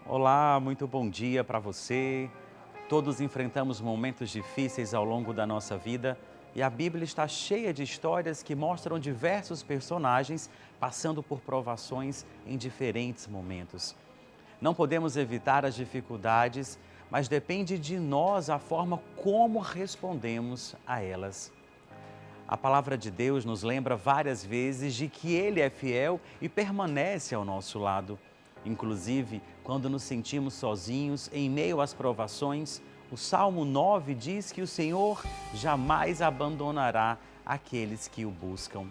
Olá, muito bom dia para você. Todos enfrentamos momentos difíceis ao longo da nossa vida e a Bíblia está cheia de histórias que mostram diversos personagens passando por provações em diferentes momentos. Não podemos evitar as dificuldades, mas depende de nós a forma como respondemos a elas. A palavra de Deus nos lembra várias vezes de que Ele é fiel e permanece ao nosso lado. Inclusive, quando nos sentimos sozinhos em meio às provações, o Salmo 9 diz que o Senhor jamais abandonará aqueles que o buscam.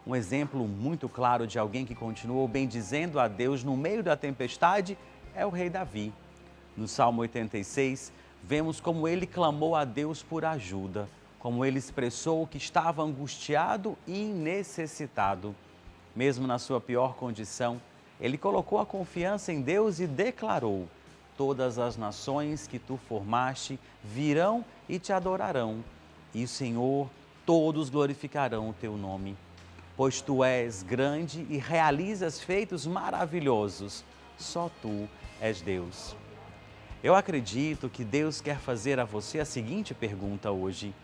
Um exemplo muito claro de alguém que continuou bendizendo a Deus no meio da tempestade é o rei Davi. No Salmo 86, vemos como ele clamou a Deus por ajuda, como ele expressou que estava angustiado e necessitado. Mesmo na sua pior condição, ele colocou a confiança em Deus e declarou: todas as nações que tu formaste virão e te adorarão, e, Senhor, todos glorificarão o teu nome. Pois tu és grande e realizas feitos maravilhosos, só tu és Deus. Eu acredito que Deus quer fazer a você a seguinte pergunta hoje: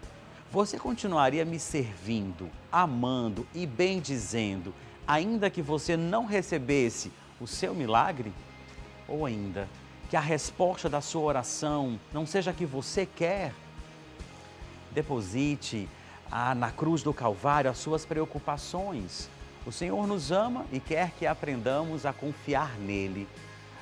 você continuaria me servindo, amando e bendizendo, ainda que você não recebesse o seu milagre? Ou ainda, que a resposta da sua oração não seja a que você quer? Deposite na cruz do Calvário as suas preocupações. O Senhor nos ama e quer que aprendamos a confiar nele.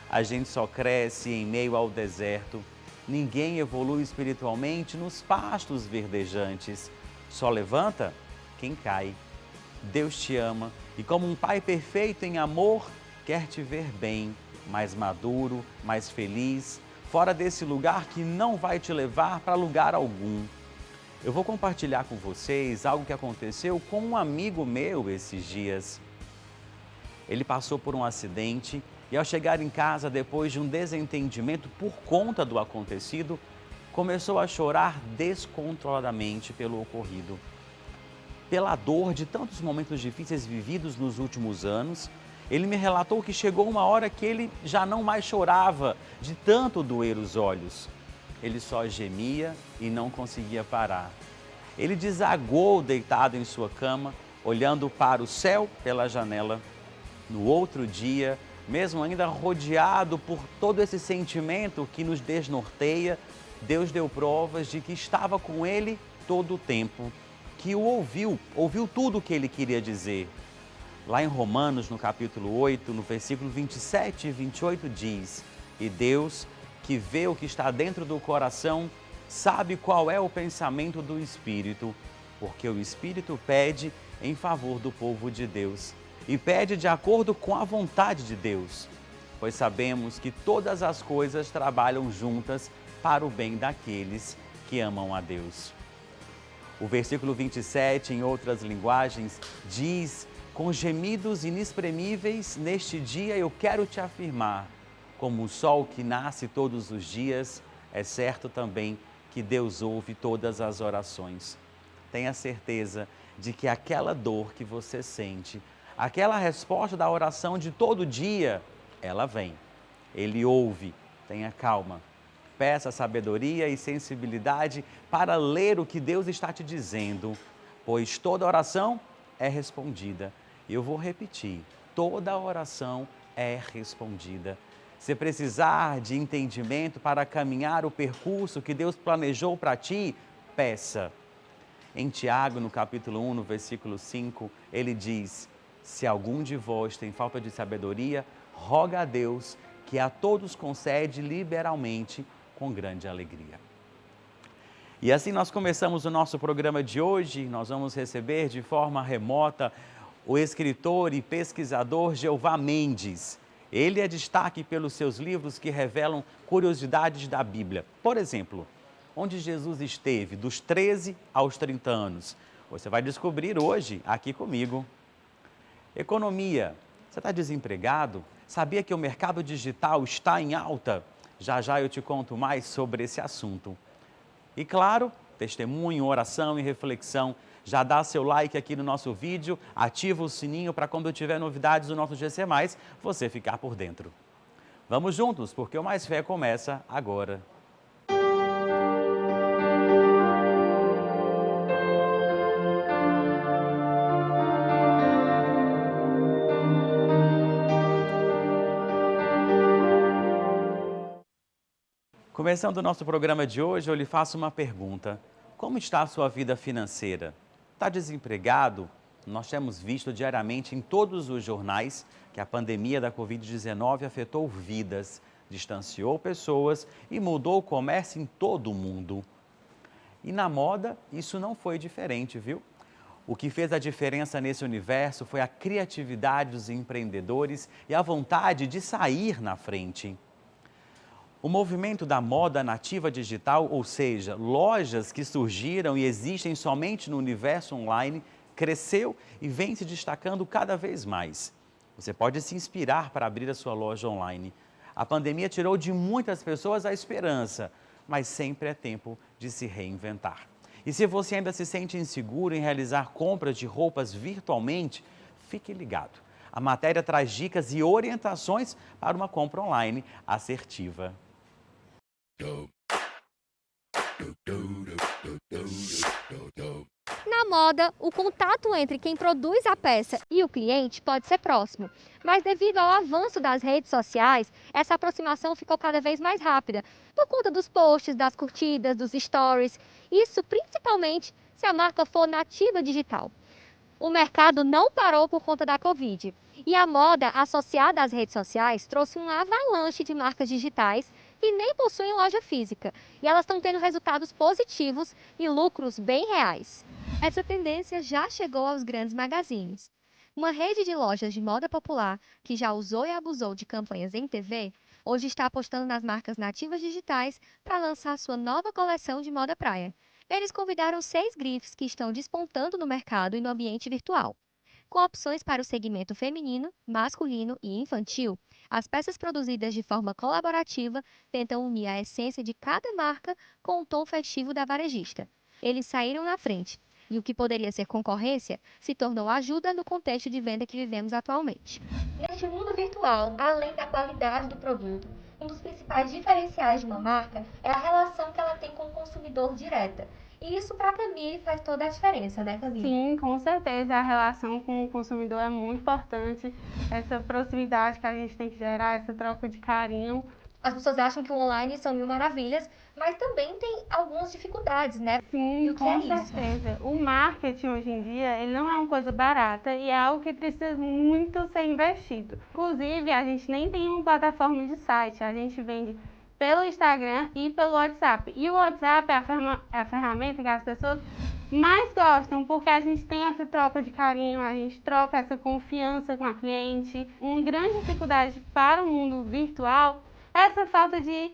A gente só cresce em meio ao deserto. Ninguém evolui espiritualmente nos pastos verdejantes. Só levanta quem cai. Deus te ama e, como um pai perfeito em amor, quer te ver bem, mais maduro, mais feliz, fora desse lugar que não vai te levar para lugar algum. Eu vou compartilhar com vocês algo que aconteceu com um amigo meu esses dias. Ele passou por um acidente e, ao chegar em casa depois de um desentendimento por conta do acontecido, começou a chorar descontroladamente pelo ocorrido. Pela dor de tantos momentos difíceis vividos nos últimos anos, ele me relatou que chegou uma hora que ele já não mais chorava de tanto doer os olhos. Ele só gemia e não conseguia parar. Ele desagou deitado em sua cama, olhando para o céu pela janela. No outro dia, mesmo ainda rodeado por todo esse sentimento que nos desnorteia, Deus deu provas de que estava com ele todo o tempo, que o ouviu tudo o que ele queria dizer. Lá em Romanos, no capítulo 8, no versículo 27 e 28 diz: e Deus, que vê o que está dentro do coração, sabe qual é o pensamento do Espírito, porque o Espírito pede em favor do povo de Deus e pede de acordo com a vontade de Deus, pois sabemos que todas as coisas trabalham juntas para o bem daqueles que amam a Deus. O versículo 27, em outras linguagens, diz: com gemidos inexprimíveis, neste dia eu quero te afirmar, como o sol que nasce todos os dias, é certo também que Deus ouve todas as orações. Tenha certeza de que aquela dor que você sente, aquela resposta da oração de todo dia, ela vem. Ele ouve, tenha calma. Peça sabedoria e sensibilidade para ler o que Deus está te dizendo, pois toda oração é respondida. E eu vou repetir, toda oração é respondida. Se precisar de entendimento para caminhar o percurso que Deus planejou para ti, peça. Em Tiago, no capítulo 1, no versículo 5, ele diz: se algum de vós tem falta de sabedoria, roga a Deus, que a todos concede liberalmente, com grande alegria. E assim nós começamos o nosso programa de hoje. Nós vamos receber de forma remota o escritor e pesquisador Jeová Mendes. Ele é destaque pelos seus livros que revelam curiosidades da Bíblia. Por exemplo, onde Jesus esteve dos 13 aos 30 anos. Você vai descobrir hoje aqui comigo. Economia. Você está desempregado? Sabia que o mercado digital está em alta? Já já eu te conto mais sobre esse assunto. E claro, testemunho, oração e reflexão. Já dá seu like aqui no nosso vídeo, ativa o sininho para quando eu tiver novidades do nosso GC+, você ficar por dentro. Vamos juntos, porque o Mais Fé começa agora. Começando o nosso programa de hoje, eu lhe faço uma pergunta. Como está a sua vida financeira? Está desempregado? Nós temos visto diariamente em todos os jornais que a pandemia da Covid-19 afetou vidas, distanciou pessoas e mudou o comércio em todo o mundo. E na moda, isso não foi diferente, viu? O que fez a diferença nesse universo foi a criatividade dos empreendedores e a vontade de sair na frente. O movimento da moda nativa digital, ou seja, lojas que surgiram e existem somente no universo online, cresceu e vem se destacando cada vez mais. Você pode se inspirar para abrir a sua loja online. A pandemia tirou de muitas pessoas a esperança, mas sempre é tempo de se reinventar. E se você ainda se sente inseguro em realizar compras de roupas virtualmente, fique ligado. A matéria traz dicas e orientações para uma compra online assertiva. Na moda, o contato entre quem produz a peça e o cliente pode ser próximo, mas devido ao avanço das redes sociais, essa aproximação ficou cada vez mais rápida, por conta dos posts, das curtidas, dos stories, isso principalmente se a marca for nativa digital. O mercado não parou por conta da Covid, e a moda associada às redes sociais trouxe uma avalanche de marcas digitais que nem possuem loja física, e elas estão tendo resultados positivos e lucros bem reais. Essa tendência já chegou aos grandes magazines. Uma rede de lojas de moda popular, que já usou e abusou de campanhas em TV, hoje está apostando nas marcas nativas digitais para lançar sua nova coleção de moda praia. Eles convidaram 6 grifes que estão despontando no mercado e no ambiente virtual. Com opções para o segmento feminino, masculino e infantil, as peças produzidas de forma colaborativa tentam unir a essência de cada marca com o tom festivo da varejista. Eles saíram na frente, e o que poderia ser concorrência se tornou ajuda no contexto de venda que vivemos atualmente. Neste mundo virtual, além da qualidade do produto, um dos principais diferenciais de uma marca é a relação que ela tem com o consumidor direta. E isso para a Camille faz toda a diferença, né, Camille? Sim, com certeza. A relação com o consumidor é muito importante. Essa proximidade que a gente tem que gerar, essa troca de carinho. As pessoas acham que o online são mil maravilhas, mas também tem algumas dificuldades, né? Sim, que com é isso? certeza. O marketing hoje em dia, ele não é uma coisa barata e é algo que precisa muito ser investido. Inclusive, a gente nem tem uma plataforma de site, a gente vende pelo Instagram e pelo WhatsApp. E o WhatsApp é a ferramenta que as pessoas mais gostam, porque a gente tem essa troca de carinho, a gente troca essa confiança com a cliente. Uma grande dificuldade para o mundo virtual é essa falta de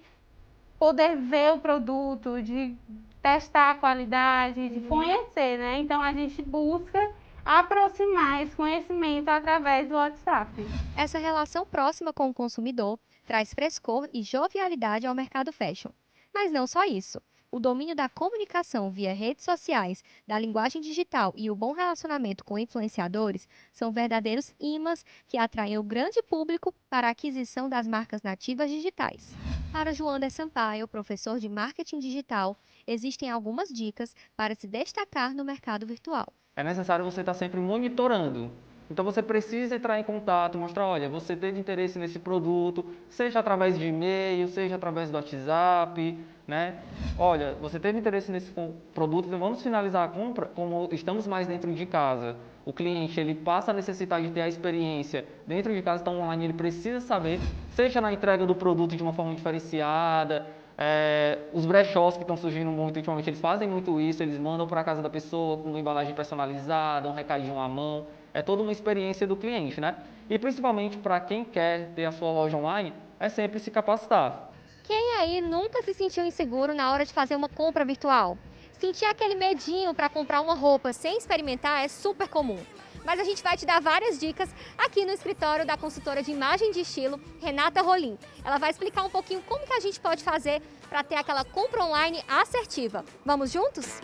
poder ver o produto, de testar a qualidade, de conhecer, né? Então a gente busca aproximar esse conhecimento através do WhatsApp. Essa relação próxima com o consumidor traz frescor e jovialidade ao mercado fashion. Mas não só isso. O domínio da comunicação via redes sociais, da linguagem digital e o bom relacionamento com influenciadores são verdadeiros imãs que atraem o grande público para a aquisição das marcas nativas digitais. Para Joander Sampaio, professor de marketing digital, existem algumas dicas para se destacar no mercado virtual. É necessário você estar sempre monitorando. Então você precisa entrar em contato, mostrar, olha, você teve interesse nesse produto, seja através de e-mail, seja através do WhatsApp, né? Olha, você teve interesse nesse produto, então vamos finalizar a compra, como estamos mais dentro de casa. O cliente, ele passa a necessitar de ter a experiência dentro de casa, então online ele precisa saber, seja na entrega do produto de uma forma diferenciada. Os brechós que estão surgindo muito ultimamente, eles fazem muito isso, eles mandam para a casa da pessoa com uma embalagem personalizada, um recadinho à mão. É toda uma experiência do cliente, né? E principalmente para quem quer ter a sua loja online, é sempre se capacitar. Quem aí nunca se sentiu inseguro na hora de fazer uma compra virtual? Sentir aquele medinho para comprar uma roupa sem experimentar é super comum. Mas a gente vai te dar várias dicas aqui no escritório da consultora de imagem de estilo, Renata Rolim. Ela vai explicar um pouquinho como que a gente pode fazer para ter aquela compra online assertiva. Vamos juntos?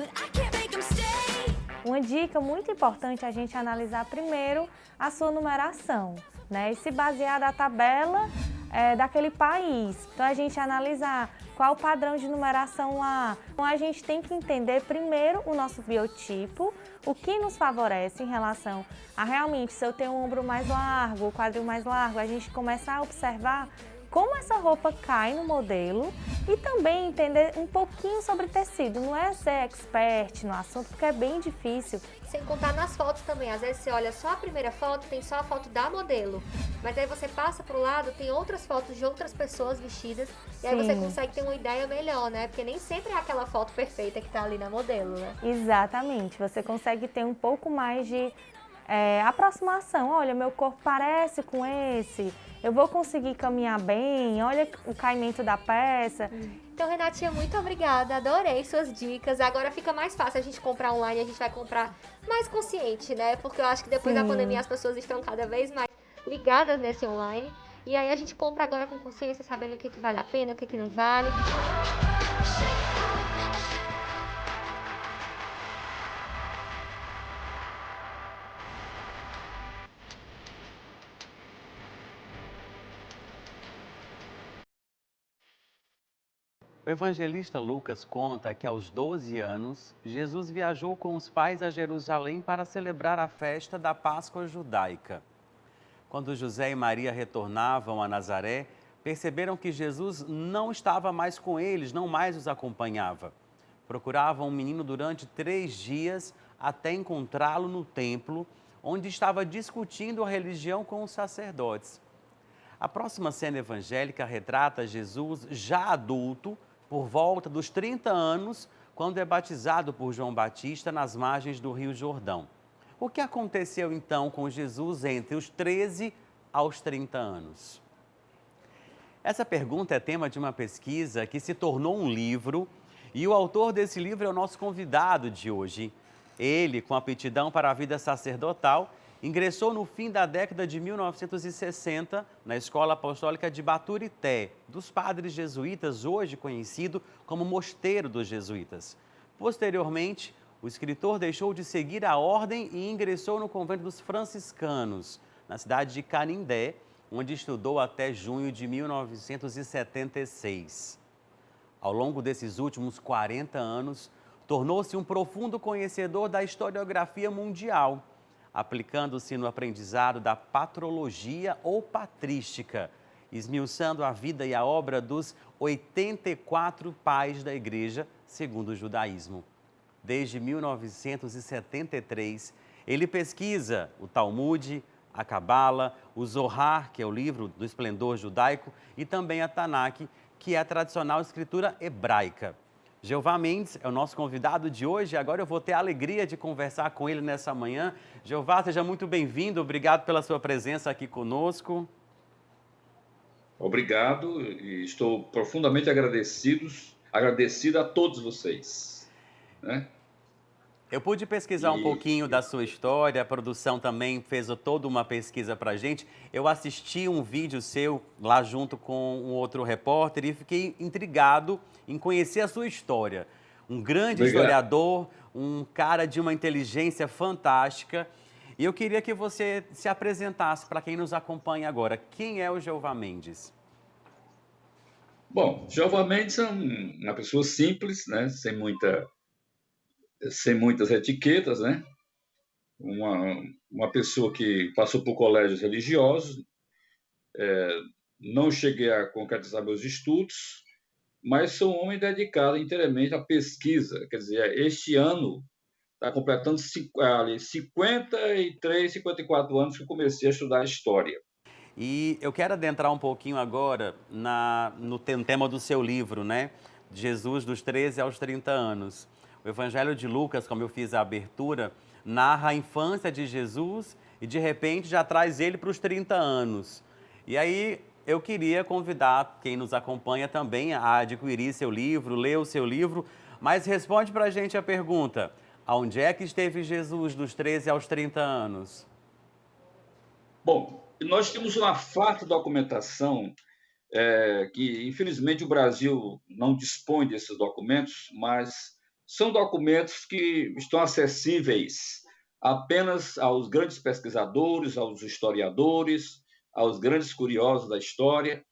Uma dica muito importante é a gente analisar primeiro a sua numeração, né? E se basear da tabela daquele país. Então a gente analisar qual o padrão de numeração lá. Então a gente tem que entender primeiro o nosso biotipo, o que nos favorece em relação a realmente se eu tenho um ombro mais largo, o quadril mais largo, a gente começa a observar como essa roupa cai no modelo e também entender um pouquinho sobre tecido. Não é ser expert no assunto, porque é bem difícil. Sem contar nas fotos também. Às vezes você olha só a primeira foto, tem só a foto da modelo. Mas aí você passa pro lado, tem outras fotos de outras pessoas vestidas. E aí você Sim. consegue ter uma ideia melhor, né? Porque nem sempre é aquela foto perfeita que tá ali na modelo, né? Exatamente, você consegue ter um pouco mais de aproximação. Olha, meu corpo parece com esse, eu vou conseguir caminhar bem, olha o caimento da peça. Então, Renatinha, muito obrigada. Adorei suas dicas. Agora fica mais fácil a gente comprar online, a gente vai comprar mais consciente, né? Porque eu acho que depois da Sim. pandemia as pessoas estão cada vez mais ligadas nesse online. E aí a gente compra agora com consciência, sabendo o que vale a pena, o que não vale. O evangelista Lucas conta que aos 12 anos, Jesus viajou com os pais a Jerusalém para celebrar a festa da Páscoa judaica. Quando José e Maria retornavam a Nazaré, perceberam que Jesus não estava mais com eles, não mais os acompanhava. Procuravam o menino durante 3 dias até encontrá-lo no templo, onde estava discutindo a religião com os sacerdotes. A próxima cena evangélica retrata Jesus já adulto, por volta dos 30 anos, quando é batizado por João Batista nas margens do Rio Jordão. O que aconteceu então com Jesus entre os 13 aos 30 anos? Essa pergunta é tema de uma pesquisa que se tornou um livro e o autor desse livro é o nosso convidado de hoje. Ele, com aptidão para a vida sacerdotal, ingressou no fim da década de 1960 na Escola Apostólica de Baturité, dos padres jesuítas, hoje conhecido como Mosteiro dos Jesuítas. Posteriormente, o escritor deixou de seguir a ordem e ingressou no convento dos franciscanos, na cidade de Canindé, onde estudou até junho de 1976. Ao longo desses últimos 40 anos, tornou-se um profundo conhecedor da historiografia mundial, aplicando-se no aprendizado da patrologia ou patrística, esmiuçando a vida e a obra dos 84 pais da Igreja, segundo o judaísmo. Desde 1973, ele pesquisa o Talmud, a Cabala, o Zohar, que é o livro do esplendor judaico, e também a Tanakh, que é a tradicional escritura hebraica. Jeová Mendes é o nosso convidado de hoje. Agora eu vou ter a alegria de conversar com ele nessa manhã. Jeová, seja muito bem-vindo. Obrigado pela sua presença aqui conosco. Obrigado e estou profundamente agradecido a todos vocês, né? Eu pude pesquisar um pouquinho da sua história, a produção também fez toda uma pesquisa para a gente. Eu assisti um vídeo seu lá junto com um outro repórter e fiquei intrigado em conhecer a sua história. Um grande historiador, um cara de uma inteligência fantástica. E eu queria que você se apresentasse para quem nos acompanha agora. Quem é o Jeová Mendes? Bom, Jeová Mendes é uma pessoa simples, né? Sem muitas etiquetas, né? Uma pessoa que passou por colégios religiosos, não cheguei a concretizar meus estudos, mas sou um homem dedicado inteiramente à pesquisa. Quer dizer, este ano está completando 53, 54 anos que eu comecei a estudar História. E eu quero adentrar um pouquinho agora no tema do seu livro, né? Jesus dos 13 aos 30 anos. O Evangelho de Lucas, como eu fiz a abertura, narra a infância de Jesus e, de repente, já traz ele para os 30 anos. E aí, eu queria convidar quem nos acompanha também a adquirir seu livro, ler o seu livro, mas responde para a gente a pergunta: aonde é que esteve Jesus dos 13 aos 30 anos? Bom, nós temos uma farta documentação que, infelizmente, o Brasil não dispõe desses documentos, mas são documentos que estão acessíveis apenas aos grandes pesquisadores, aos historiadores, aos grandes curiosos da história.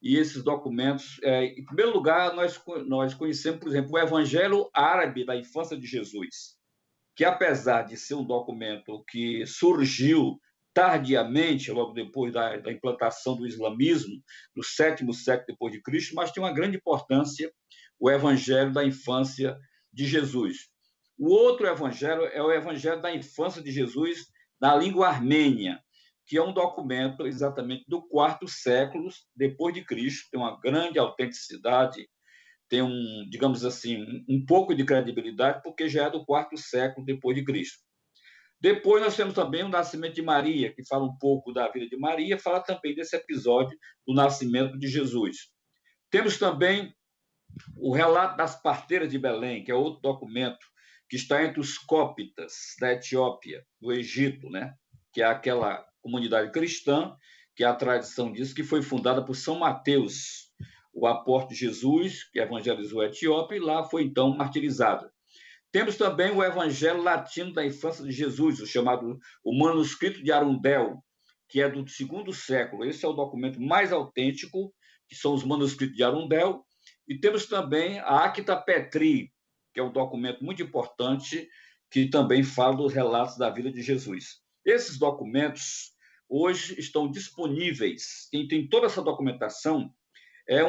e esses documentos, em primeiro lugar, nós conhecemos, por exemplo, o Evangelho Árabe da Infância de Jesus, que, apesar de ser um documento que surgiu tardiamente, logo depois da implantação do islamismo, no 7º século depois de Cristo, mas tem uma grande importância o Evangelho da Infância de Jesus. O outro evangelho é o Evangelho da Infância de Jesus na língua armênia, que é um documento exatamente do 4º século depois de Cristo, tem uma grande autenticidade, tem digamos assim, um pouco de credibilidade, porque já é do 4º século depois de Cristo. Depois nós temos também o Nascimento de Maria, que fala um pouco da vida de Maria, fala também desse episódio do nascimento de Jesus. Temos também o Relato das Parteiras de Belém, que é outro documento que está entre os cópitas da Etiópia, do Egito, né? Que é aquela comunidade cristã, que a tradição diz que foi fundada por São Mateus, o apóstolo de Jesus, que evangelizou a Etiópia, e lá foi então martirizado. Temos também o Evangelho Latino da Infância de Jesus, o chamado o Manuscrito de Arundel, que é do 2º século. Esse é o documento mais autêntico, que são os manuscritos de Arundel. E temos também a Acta Petri, que é um documento muito importante, que também fala dos relatos da vida de Jesus. Esses documentos hoje estão disponíveis. Quem tem toda essa documentação é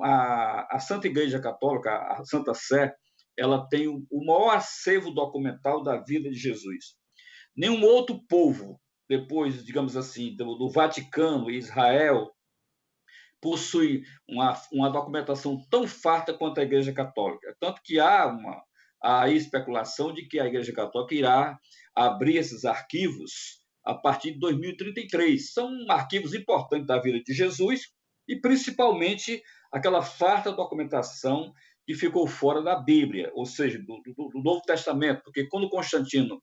a Santa Igreja Católica, a Santa Sé, ela tem o maior acervo documental da vida de Jesus. Nenhum outro povo, depois, digamos assim, do Vaticano e Israel, possui uma documentação tão farta quanto a Igreja Católica. Tanto que há a especulação de que a Igreja Católica irá abrir esses arquivos a partir de 2033. São arquivos importantes da vida de Jesus e, principalmente, aquela farta documentação que ficou fora da Bíblia, ou seja, do Novo Testamento, porque quando Constantino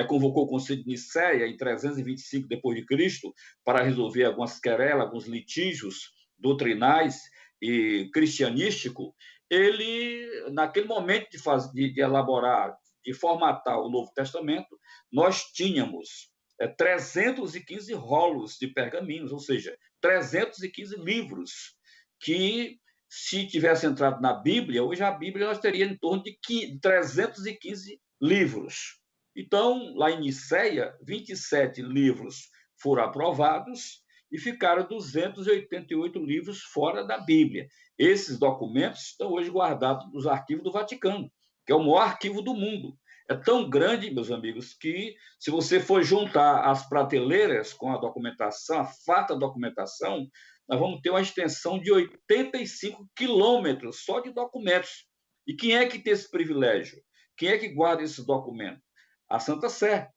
convocou o Concílio de Nicéia em 325 depois de Cristo para resolver algumas querelas, alguns litígios doutrinais e cristianísticos, ele, naquele momento de elaborar, de formatar o Novo Testamento, nós tínhamos 315 rolos de pergaminhos, ou seja, 315 livros que, se tivesse entrado na Bíblia, hoje a Bíblia nós teríamos em torno de 315 livros. Então, lá em Nicéia, 27 livros foram aprovados e ficaram 288 livros fora da Bíblia. Esses documentos estão hoje guardados nos arquivos do Vaticano, que é o maior arquivo do mundo. É tão grande, meus amigos, que se você for juntar as prateleiras com a documentação, a farta documentação, nós vamos ter uma extensão de 85 quilômetros só de documentos. E quem é que tem esse privilégio? Quem é que guarda esses documentos? A Santa Sé.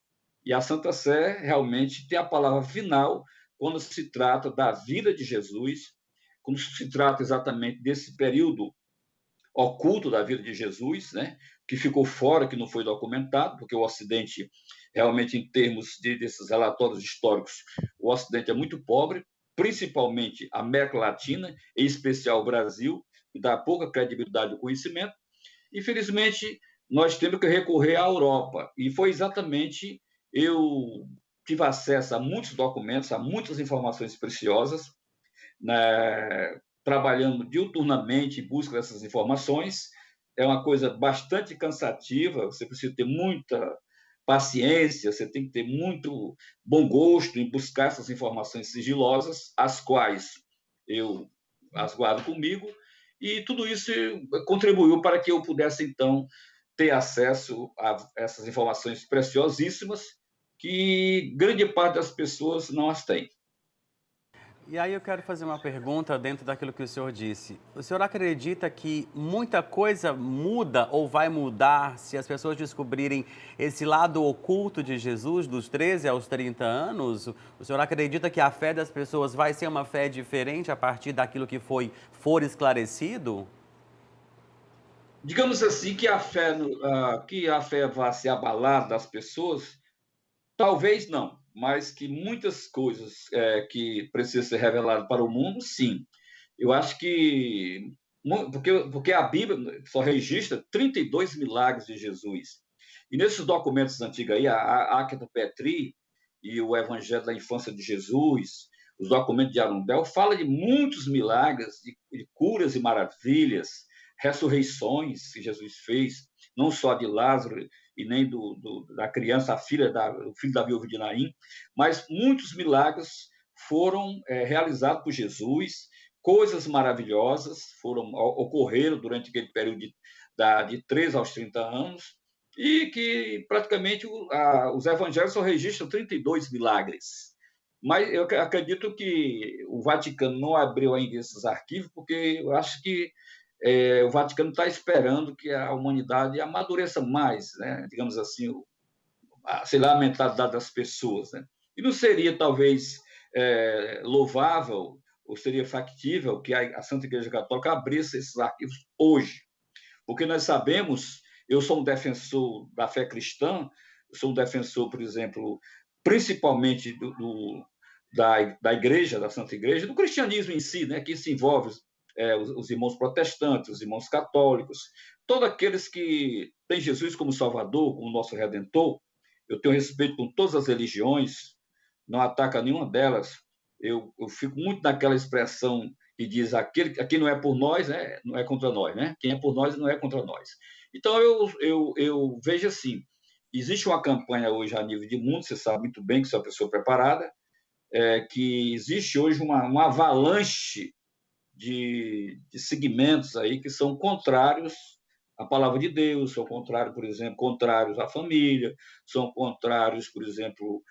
E a Santa Sé realmente tem a palavra final quando se trata da vida de Jesus, quando se trata exatamente desse período oculto da vida de Jesus, né, que ficou fora, que não foi documentado, porque o Ocidente, realmente, em termos desses relatórios históricos, o Ocidente é muito pobre, principalmente a América Latina, em especial o Brasil, que dá pouca credibilidade ao conhecimento. Infelizmente, nós temos que recorrer à Europa. E foi exatamente, eu tive acesso a muitos documentos, a muitas informações preciosas, né, trabalhando diuturnamente em busca dessas informações. É uma coisa bastante cansativa, você precisa ter muita paciência, você tem que ter muito bom gosto em buscar essas informações sigilosas, as quais eu as guardo comigo, e tudo isso contribuiu para que eu pudesse, então, ter acesso a essas informações preciosíssimas que grande parte das pessoas não as tem. E aí eu quero fazer uma pergunta dentro daquilo que o senhor disse. O senhor acredita que muita coisa muda ou vai mudar se as pessoas descobrirem esse lado oculto de Jesus dos 13 aos 30 anos? O senhor acredita que a fé das pessoas vai ser uma fé diferente a partir daquilo que for esclarecido? Digamos assim que a fé vai ser abalada das pessoas, talvez não, mas que muitas coisas que precisam ser reveladas para o mundo, sim. Eu acho que... Porque a Bíblia só registra 32 milagres de Jesus. E nesses documentos antigos aí, a Acta Petri e o Evangelho da Infância de Jesus, os documentos de Arundel, fala de muitos milagres, de curas e maravilhas, ressurreições que Jesus fez, não só de Lázaro e nem da criança, o filho da viúva de Naim, mas muitos milagres foram realizados por Jesus, coisas maravilhosas ocorreram durante aquele período de 13 aos 30 anos, e que praticamente os evangelhos só registram 32 milagres. Mas eu acredito que o Vaticano não abriu ainda esses arquivos, porque eu acho que o Vaticano está esperando que a humanidade amadureça mais, né? Digamos assim, sei lá, a mentalidade das pessoas. Né? E não seria, talvez, louvável ou seria factível que a Santa Igreja Católica abrisse esses arquivos hoje? Porque nós sabemos, eu sou um defensor da fé cristã, eu sou um defensor, por exemplo, principalmente da igreja, da Santa Igreja, do cristianismo em si, né, que se envolve os irmãos protestantes, os irmãos católicos, todos aqueles que têm Jesus como Salvador, como nosso Redentor. Eu tenho respeito com todas as religiões, não ataco a nenhuma delas. Eu fico muito naquela expressão que diz: aqui não é por nós, né? Não é contra nós, né? Quem é por nós não é contra nós. Então, eu vejo assim, existe uma campanha hoje a nível de mundo, você sabe muito bem que você é uma pessoa preparada, que existe hoje uma avalanche de segmentos aí que são contrários à palavra de Deus, são contrários, por exemplo, contrários à família, são contrários, por exemplo,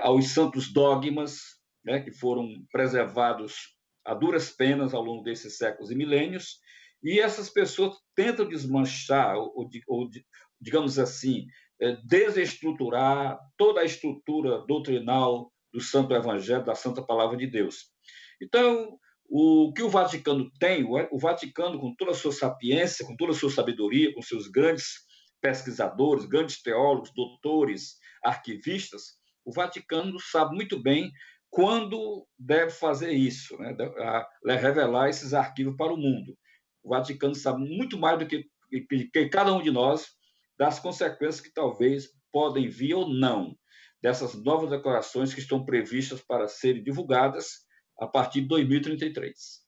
aos santos dogmas, né, que foram preservados a duras penas ao longo desses séculos e milênios, e essas pessoas tentam desmanchar, digamos assim, desestruturar toda a estrutura doutrinal do Santo Evangelho, da Santa Palavra de Deus. Então, o que o Vaticano tem, o Vaticano, com toda a sua sapiência, com toda a sua sabedoria, com seus grandes pesquisadores, grandes teólogos, doutores, arquivistas, o Vaticano sabe muito bem quando deve fazer isso, né? Revelar esses arquivos para o mundo. O Vaticano sabe muito mais do que cada um de nós das consequências que talvez podem vir ou não dessas novas declarações que estão previstas para serem divulgadas a partir de 2033.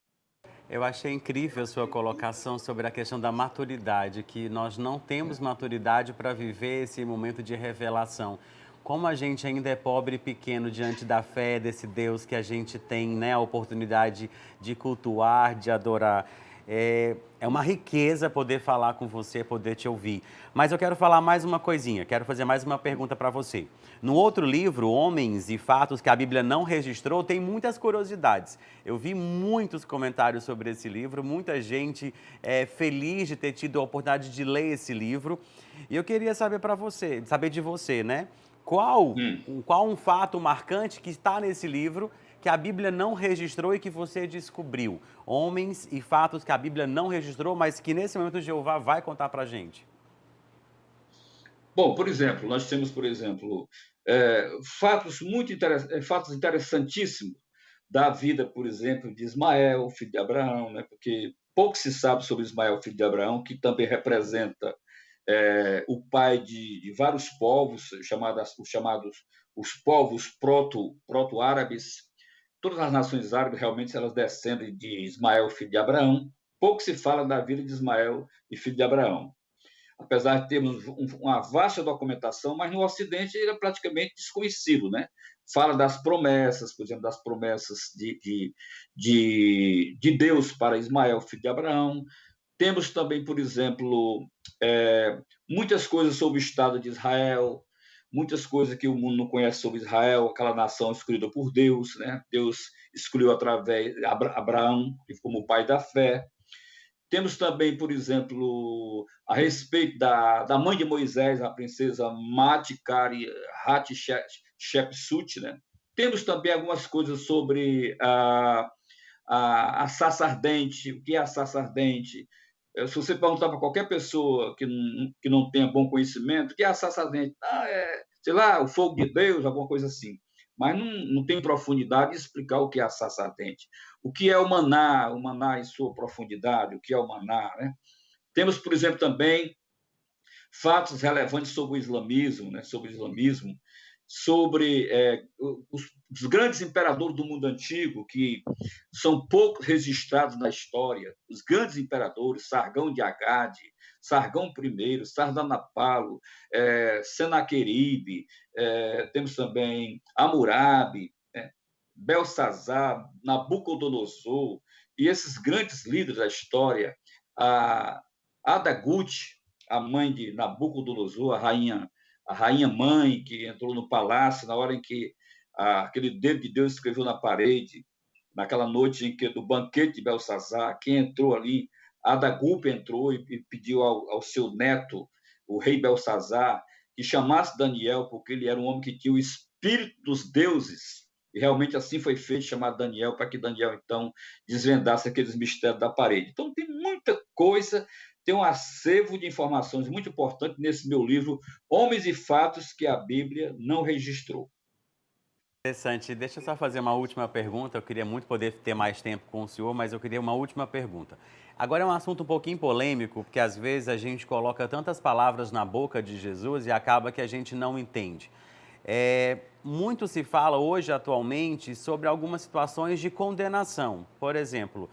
Eu achei incrível a sua colocação sobre a questão da maturidade, que nós não temos maturidade para viver esse momento de revelação. Como a gente ainda é pobre e pequeno diante da fé desse Deus que a gente tem, né, a oportunidade de cultuar, de adorar. É uma riqueza poder falar com você, poder te ouvir. Mas eu quero falar mais uma coisinha, quero fazer mais uma pergunta para você. No outro livro, Homens e Fatos que a Bíblia não registrou, tem muitas curiosidades. Eu vi muitos comentários sobre esse livro, muita gente feliz de ter tido a oportunidade de ler esse livro. E eu queria saber de você, né? Qual um fato marcante que está nesse livro que a Bíblia não registrou e que você descobriu? Homens e fatos que a Bíblia não registrou, mas que nesse momento Jeová vai contar para a gente. Bom, por exemplo, nós temos, por exemplo, fatos interessantíssimos da vida, por exemplo, de Ismael, filho de Abraão, né? Porque pouco se sabe sobre Ismael, filho de Abraão, que também representa o pai de vários povos, os povos proto-árabes. Todas as nações árabes, realmente, elas descendem de Ismael, filho de Abraão. Pouco se fala da vida de Ismael e filho de Abraão. Apesar de termos uma vasta documentação, mas no Ocidente ele é praticamente desconhecido, né? Fala das promessas, por exemplo, das promessas de Deus para Ismael, filho de Abraão. Temos também, por exemplo, muitas coisas sobre o Estado de Israel, muitas coisas que o mundo não conhece sobre Israel, aquela nação escolhida por Deus, né? Deus escolheu através de Abraão, como pai da fé. Temos também, por exemplo, a respeito da mãe de Moisés, a princesa Matikari Hatshepsut, né? Temos também algumas coisas sobre a sarça ardente, o que é a sarça ardente. Se você perguntar para qualquer pessoa que não tenha bom conhecimento, o que é a sarça ardente? Sei lá, o fogo de Deus, alguma coisa assim. Mas não tem profundidade de explicar o que é a sarça ardente. O que é o maná em sua profundidade, o que é o maná, né? Temos, por exemplo, também fatos relevantes sobre o islamismo, né? Sobre o islamismo, sobre os grandes imperadores do mundo antigo, que são pouco registrados na história, os grandes imperadores, Sargão de Agade, Sargão I, Sardanapalo, Senaqueribe, temos também Hammurabi, Belsazar, Nabucodonosor, e esses grandes líderes da história, a Adagut, a mãe de Nabucodonosor, a rainha mãe que entrou no palácio na hora em que aquele dedo de Deus escreveu na parede, naquela noite em que do banquete de Belsazar, quem entrou ali, Adagupe entrou e pediu ao seu neto, o rei Belsazar, que chamasse Daniel, porque ele era um homem que tinha o espírito dos deuses. E realmente assim foi feito, chamar Daniel, para que Daniel, então, desvendasse aqueles mistérios da parede. Então, tem muita coisa, tem um acervo de informações muito importante nesse meu livro, Homens e Fatos que a Bíblia não registrou. Interessante. Deixa eu só fazer uma última pergunta. Eu queria muito poder ter mais tempo com o senhor, mas eu queria uma última pergunta. Agora é um assunto um pouquinho polêmico, porque às vezes a gente coloca tantas palavras na boca de Jesus e acaba que a gente não entende. Muito se fala hoje, atualmente, sobre algumas situações de condenação. Por exemplo,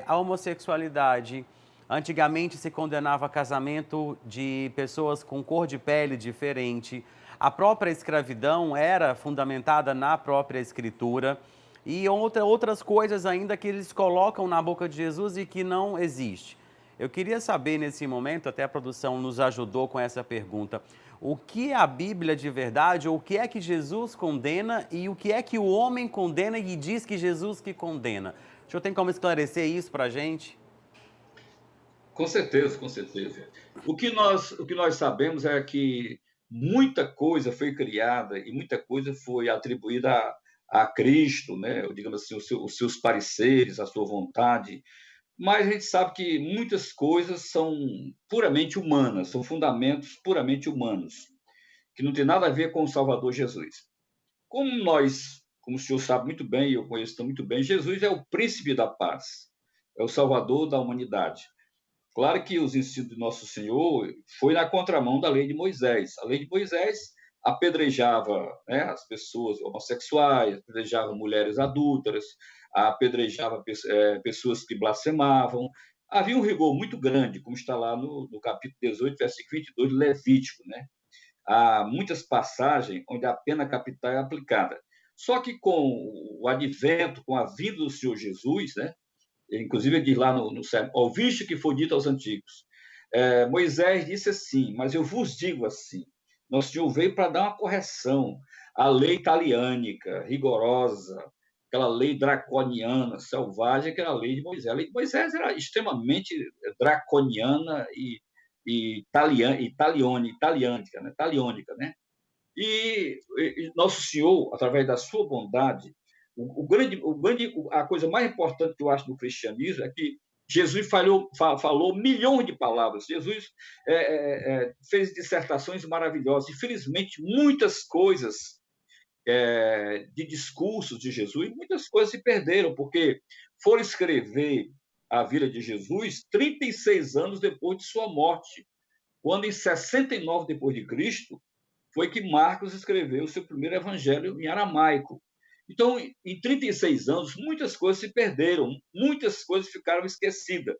a homossexualidade. Antigamente se condenava casamento de pessoas com cor de pele diferente. A própria escravidão era fundamentada na própria Escritura. E outras coisas ainda que eles colocam na boca de Jesus e que não existe. Eu queria saber nesse momento, até a produção nos ajudou com essa pergunta, o que é a Bíblia de verdade, ou o que é que Jesus condena e o que é que o homem condena e diz que Jesus que condena? O senhor tem como esclarecer isso para a gente? Com certeza, com certeza. O que nós sabemos é que muita coisa foi criada e muita coisa foi atribuída a Cristo, né? Digamos assim, os seus pareceres, a sua vontade, mas a gente sabe que muitas coisas são puramente humanas, são fundamentos puramente humanos, que não tem nada a ver com o Salvador Jesus. Como o senhor sabe muito bem, e eu conheço muito bem, Jesus é o príncipe da paz, é o Salvador da humanidade. Claro que os ensinos de Nosso Senhor foi na contramão da lei de Moisés. A lei de Moisés apedrejava, né, as pessoas homossexuais, apedrejava mulheres adúlteras, apedrejava pessoas que blasfemavam. Havia um rigor muito grande, como está lá no capítulo 18, versículo 22 do Levítico, né? Há muitas passagens onde a pena capital é aplicada. Só que com o advento, com a vinda do Senhor Jesus, né? Inclusive ele diz lá no sermão, ouviste que foi dito aos antigos. Moisés disse assim, mas eu vos digo assim, Nosso Senhor veio para dar uma correção à lei italiânica, rigorosa, aquela lei draconiana, selvagem, que era a lei de Moisés. A lei de Moisés era extremamente draconiana e italiônica, né? E Nosso Senhor, através da sua bondade, a coisa mais importante que eu acho do cristianismo é que Jesus falou milhões de palavras. Jesus fez dissertações maravilhosas. Infelizmente, muitas coisas de discursos de Jesus, muitas coisas se perderam, porque foram escrever a vida de Jesus 36 anos depois de sua morte, quando em 69 depois de Cristo foi que Marcos escreveu o seu primeiro evangelho em aramaico. Então, em 36 anos, muitas coisas se perderam, muitas coisas ficaram esquecidas.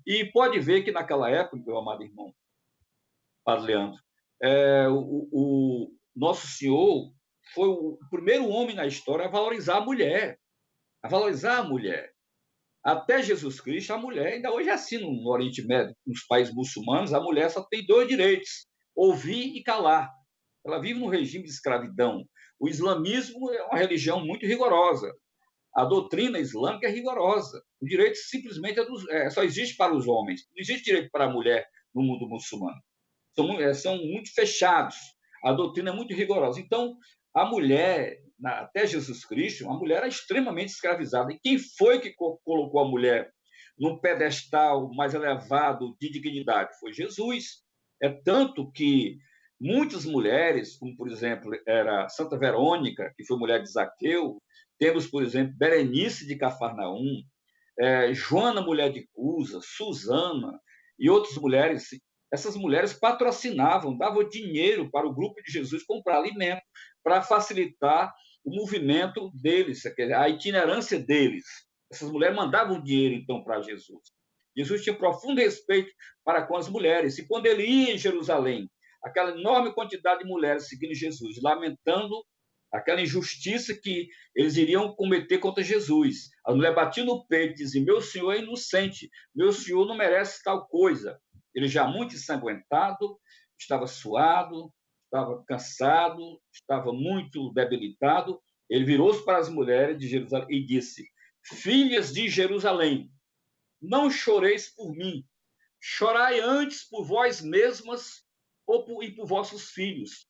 E pode ver que naquela época, meu amado irmão, Padre Leandro, o Nosso Senhor foi o primeiro homem na história a valorizar a mulher. Até Jesus Cristo, a mulher, ainda hoje é assim no Oriente Médio, nos países muçulmanos, a mulher só tem 2 direitos, ouvir e calar. Ela vive num regime de escravidão. O islamismo é uma religião muito rigorosa. A doutrina islâmica é rigorosa. O direito simplesmente só existe para os homens. Não existe direito para a mulher no mundo muçulmano. São muito fechados. A doutrina é muito rigorosa. Então, a mulher, até Jesus Cristo, a mulher era extremamente escravizada. E quem foi que colocou a mulher num pedestal mais elevado de dignidade? Foi Jesus. É tanto que muitas mulheres, como, por exemplo, era Santa Verônica, que foi mulher de Zaqueu, temos, por exemplo, Berenice de Cafarnaum, Joana, mulher de Cusa, Susana e outras mulheres. Essas mulheres patrocinavam, davam dinheiro para o grupo de Jesus comprar alimento, para facilitar o movimento deles, a itinerância deles. Essas mulheres mandavam dinheiro, então, para Jesus. Jesus tinha profundo respeito para com as mulheres. E quando ele ia em Jerusalém, aquela enorme quantidade de mulheres seguindo Jesus, lamentando aquela injustiça que eles iriam cometer contra Jesus. A mulher batia no peito e dizia: meu senhor é inocente, meu senhor não merece tal coisa. Ele já muito ensanguentado, estava suado, estava cansado, estava muito debilitado. Ele virou-se para as mulheres de Jerusalém e disse: filhas de Jerusalém, não choreis por mim, chorai antes por vós mesmas e por vossos filhos.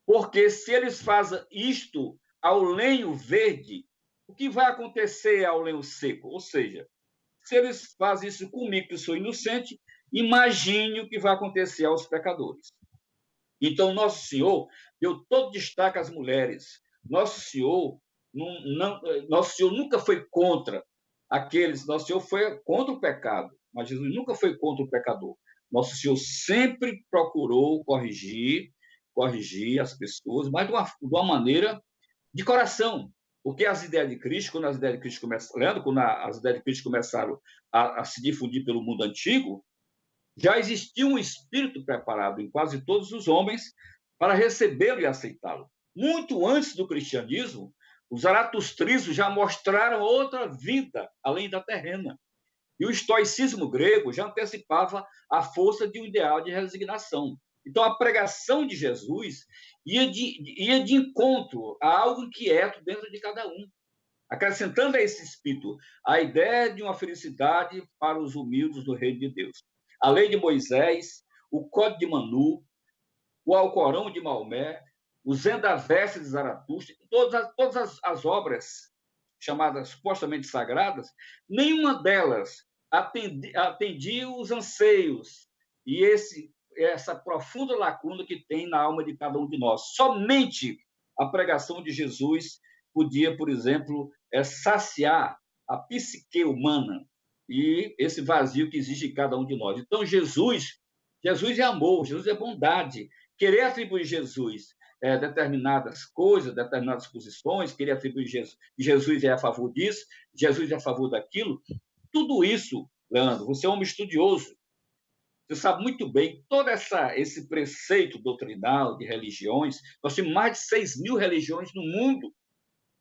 Porque se eles fazem isto ao lenho verde, o que vai acontecer ao lenho seco? Ou seja, se eles fazem isso comigo, que sou inocente, imagine o que vai acontecer aos pecadores. Então, Nosso Senhor deu todo destaque às mulheres. Nosso Senhor nunca foi contra aqueles, Nosso Senhor foi contra o pecado, mas Jesus nunca foi contra o pecador. Nosso Senhor sempre procurou corrigir as pessoas, mas de uma maneira de coração, porque as ideias de Cristo, quando as ideias de Cristo começaram a se difundir pelo mundo antigo, já existia um espírito preparado em quase todos os homens para recebê-lo e aceitá-lo. Muito antes do cristianismo, os zaratustrismos já mostraram outra vida, além da terrena. E o estoicismo grego já antecipava a força de um ideal de resignação. Então, a pregação de Jesus ia de encontro a algo inquieto dentro de cada um, acrescentando a esse espírito a ideia de uma felicidade para os humildes do reino de Deus. A lei de Moisés, o Código de Manu, o Alcorão de Maomé, o Zendaveste de Zaratustra, todas as obras chamadas supostamente sagradas, nenhuma delas atendia os anseios e essa profunda lacuna que tem na alma de cada um de nós. Somente a pregação de Jesus podia, por exemplo, saciar a psique humana e esse vazio que existe em cada um de nós. Então, Jesus é amor, Jesus é bondade. Querer atribuir Jesus determinadas coisas, determinadas posições, querer atribuir Jesus é a favor disso, Jesus é a favor daquilo, tudo isso, Leandro, você é um homem estudioso, você sabe muito bem, todo esse preceito doutrinal de religiões, nós temos mais de 6.000 religiões no mundo,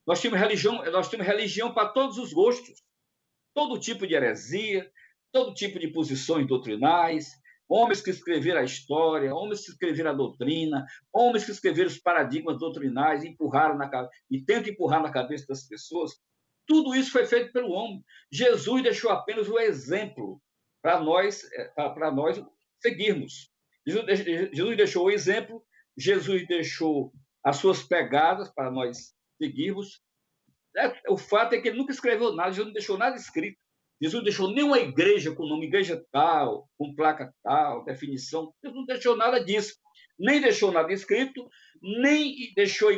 nós temos religião para todos os gostos, todo tipo de heresia, todo tipo de posições doutrinais, homens que escreveram a história, homens que escreveram a doutrina, homens que escreveram os paradigmas doutrinais e tentam empurrar na cabeça das pessoas. Tudo isso foi feito pelo homem. Jesus deixou apenas o exemplo para nós seguirmos. Jesus deixou o exemplo, Jesus deixou as suas pegadas para nós seguirmos. O fato é que ele nunca escreveu nada, Jesus não deixou nada escrito. Jesus não deixou nenhuma igreja com nome igreja tal, com placa tal, definição. Jesus não deixou nada disso. Nem deixou nada escrito, nem deixou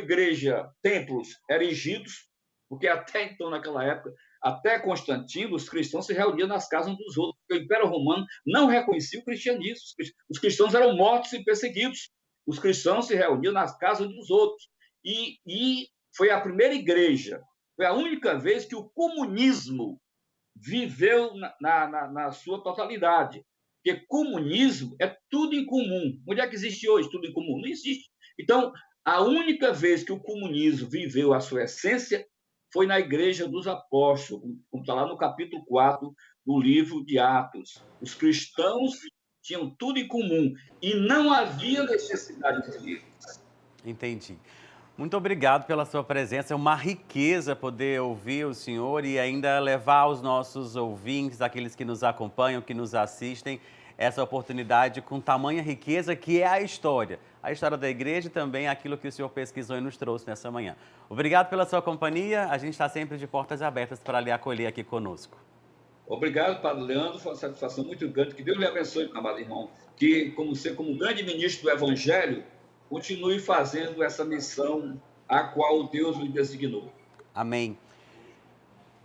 templos erigidos, porque até então, naquela época, até Constantino, os cristãos se reuniam nas casas uns dos outros, porque o Império Romano não reconhecia o cristianismo. Os cristãos eram mortos e perseguidos. Os cristãos se reuniam nas casas uns dos outros. E foi a primeira igreja, foi a única vez que o comunismo viveu na sua totalidade. Porque comunismo é tudo em comum. Onde é que existe hoje tudo em comum? Não existe. Então, a única vez que o comunismo viveu a sua essência foi na Igreja dos Apóstolos, como está lá no capítulo 4 do livro de Atos. Os cristãos tinham tudo em comum e não havia necessidade de livros. Entendi. Muito obrigado pela sua presença. É uma riqueza poder ouvir o senhor e ainda levar aos nossos ouvintes, aqueles que nos acompanham, que nos assistem, essa oportunidade com tamanha riqueza que é a história da igreja e também aquilo que o senhor pesquisou e nos trouxe nessa manhã. Obrigado pela sua companhia. A gente está sempre de portas abertas para lhe acolher aqui conosco. Obrigado, Padre Leandro. Foi uma satisfação muito grande. Que Deus lhe abençoe, meu amado irmão. Que, como grande ministro do Evangelho, continue fazendo essa missão a qual Deus lhe designou. Amém.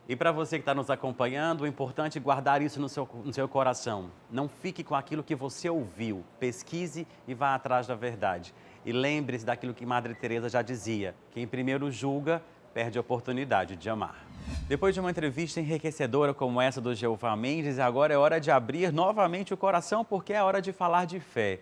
E para você que está nos acompanhando, o importante é guardar isso no seu coração. Não fique com aquilo que você ouviu. Pesquise e vá atrás da verdade. E lembre-se daquilo que Madre Teresa já dizia: quem primeiro julga, perde a oportunidade de amar. Depois de uma entrevista enriquecedora como essa do Jeová Mendes, agora é hora de abrir novamente o coração, porque é hora de falar de fé.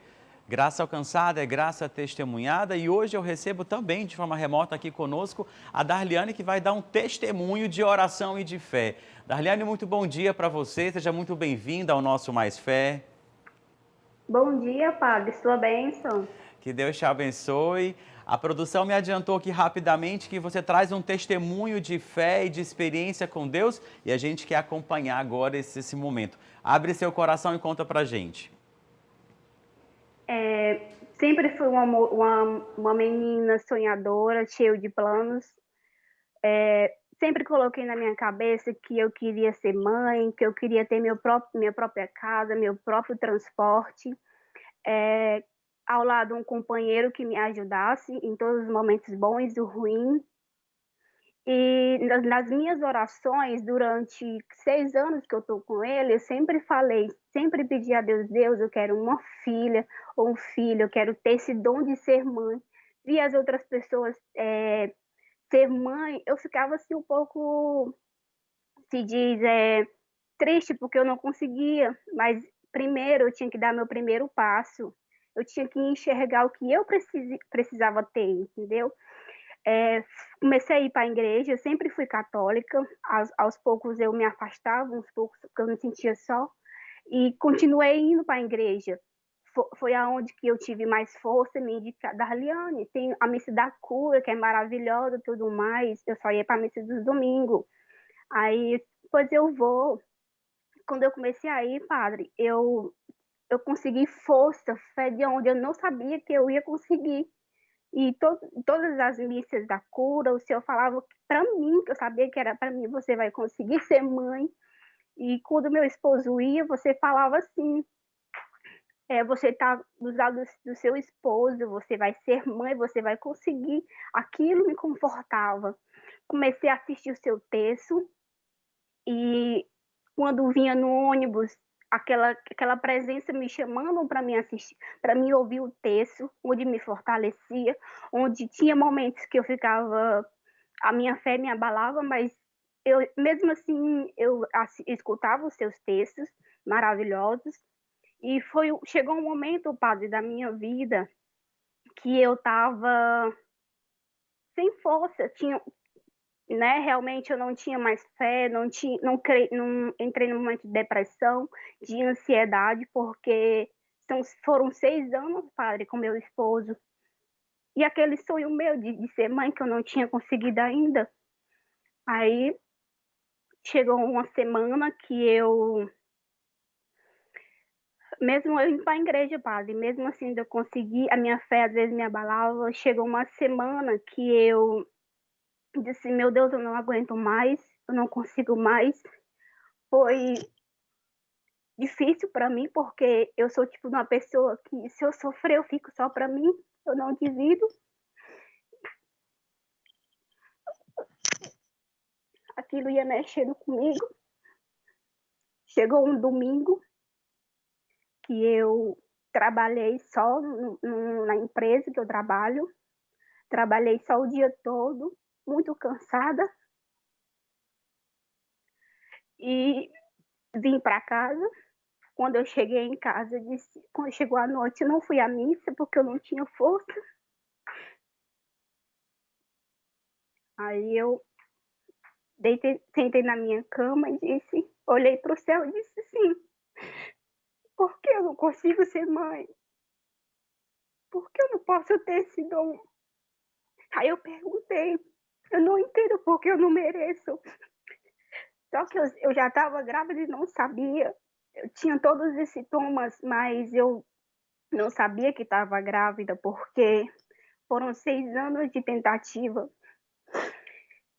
Graça alcançada é graça testemunhada, e hoje eu recebo também de forma remota aqui conosco a Darliane, que vai dar um testemunho de oração e de fé. Darliane, muito bom dia para você, seja muito bem-vinda ao nosso Mais Fé. Bom dia, Padre, sua bênção. Que Deus te abençoe. A produção me adiantou aqui rapidamente que você traz um testemunho de fé e de experiência com Deus, e a gente quer acompanhar agora esse momento. Abre seu coração e conta pra gente. Sempre fui uma menina sonhadora, cheia de planos. Sempre coloquei na minha cabeça que eu queria ser mãe, que eu queria ter minha própria casa, meu próprio transporte, ao lado um companheiro que me ajudasse em todos os momentos bons e ruins. E nas minhas orações, durante 6 anos que eu estou com ele, eu sempre falei, sempre pedi a Deus: Deus, eu quero uma filha ou um filho, eu quero ter esse dom de ser mãe. Vi as outras pessoas ser mãe, eu ficava assim um pouco, se diz, triste, porque eu não conseguia, mas primeiro eu tinha que dar meu primeiro passo, eu tinha que enxergar o que eu precisava ter, entendeu? Comecei a ir para a igreja, eu sempre fui católica, aos poucos eu me afastava, uns poucos, porque eu me sentia só, e continuei indo para a igreja. Foi aonde que eu tive mais força, me indicar: Darliane, tem a missa da cura, que é maravilhosa, tudo mais. Eu só ia para a missa dos domingos. Aí, depois eu vou. Quando eu comecei a ir, Padre, eu consegui força, fé de onde eu não sabia que eu ia conseguir. E todas as missas da cura, o Senhor falava para mim, que eu sabia que era para mim: você vai conseguir ser mãe. E quando meu esposo ia, você falava assim: você está dos lados do seu esposo, você vai ser mãe, você vai conseguir. Aquilo me confortava. Comecei a assistir o seu texto, e quando vinha no ônibus, aquela presença me chamando para mim assistir, para mim ouvir o texto, onde me fortalecia, onde tinha momentos que eu ficava, a minha fé me abalava, mas mesmo assim eu escutava os seus textos maravilhosos. E chegou um momento, Padre, da minha vida que eu estava sem força, realmente eu não tinha mais fé, não entrei num momento de depressão, de ansiedade, porque foram 6 anos, Padre, com meu esposo, e aquele sonho meu de ser mãe que eu não tinha conseguido ainda. Aí chegou uma semana que mesmo eu indo para a igreja, Padre, mesmo assim eu consegui, a minha fé às vezes me abalava. Chegou uma semana que eu disse: meu Deus, eu não aguento mais, eu não consigo mais. Foi difícil para mim, porque eu sou tipo uma pessoa que, se eu sofrer, eu fico só para mim, eu não divido. Aquilo ia mexendo comigo. Chegou um domingo que eu trabalhei só na empresa que eu trabalhei só o dia todo, muito cansada, e vim para casa. Quando eu cheguei em casa, quando chegou a noite, eu não fui à missa porque eu não tinha força. Aí eu sentei na minha cama e olhei para o céu e disse assim: por que eu não consigo ser mãe? Por que eu não posso ter esse dom? Aí eu perguntei: eu não entendo porque eu não mereço. Só que eu já estava grávida e não sabia. Eu tinha todos esses sintomas, mas eu não sabia que estava grávida, porque foram 6 anos de tentativa.